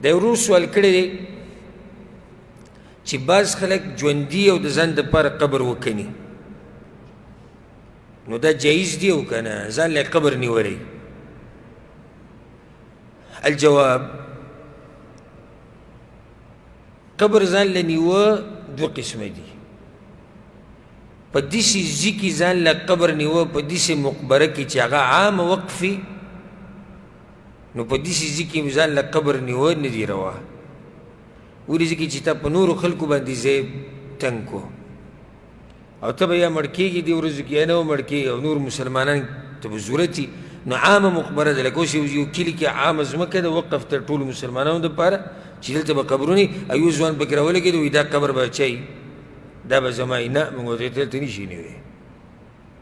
دا ورو سوال کړی دی چې بعض خلک ژوندي او د ځان دپاره قبر وکني نو دا جایز دی او که نه ځان له قبر نیولی الجواب قبر ځان له نیوه دوه قسمه دي په داسې ځي کې ځان له قبر نیوه په داسې مقبره کې چې هغه عامه وقف وي نو په داسې ځي کې ځان له قبر نیوه نه دي روا ولې ځکه چې تا په نورو خلکو باندې ځای تنګ کو او ته به یا مړ کېږي دې ورځو کې یا نه مړ کېږي او نور مسلمانان ته به ضرورت وي نو عامه مقبره ده لکه اوس یو کلي کې عامه ځمکه ده وقف تر ټولو مسلمانانو دپاره چې دلته به قبرونه او یو ځوان پکې راولګېد وایي دا قبر به چی دا به زما نه موږ ورته دلته نشي نیوی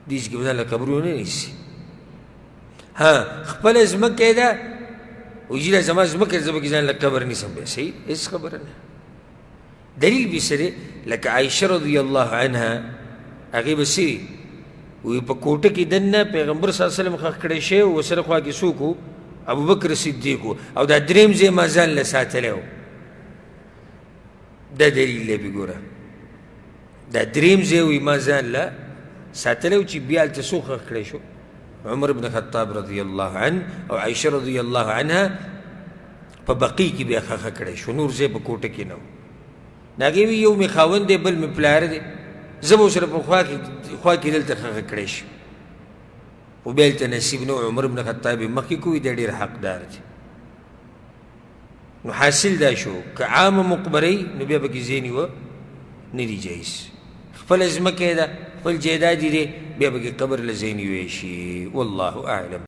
دېس کې به ځان له قبرونه نه نیسي ها خپله ځمکه ده وایي دا زما ځمکه زه پکې ځان له قبر نیسم بیا صحیح هېڅ خبره نه دلیل به څه دی لکه عایشه رضی الله عنها هغې به څه وی په کوټه کې دننه پیغمبر صلی الله علیه وسلم ښخ کړی شوی و ورسره خوا کې څوک و ابوبکر صدیق و او دا درېیم ځای ما ځان له ساتلی و دا دلیل دی بې ګوره دا درېیم ځای وی ما ځان له ساتلی و چې بیا هلته څوک ښخ کړی شو عمر بن خطاب رضی الله عنه او عایشه رضی الله عنها په بقي کې بیا ښخه کړی شو نور ځای په کوټه کې نه و نو هغې وي یو مې خاوند دی بل مې پلاره دی زه به ورسره په خوا کې دلته ښخه کړی شي خو بیا هلته نصیب نه و عمر بن خطاب یې مخکې کوي دا ډېر حقدار دی نو حاصل دا شو که عامه مقبرې نو بیا پکې ځای نیوه نه دي جایز خپله ځمکه یې ده خپل جایداد یې دی بیا پکې قبر له ځای نیوی شي والله اعلم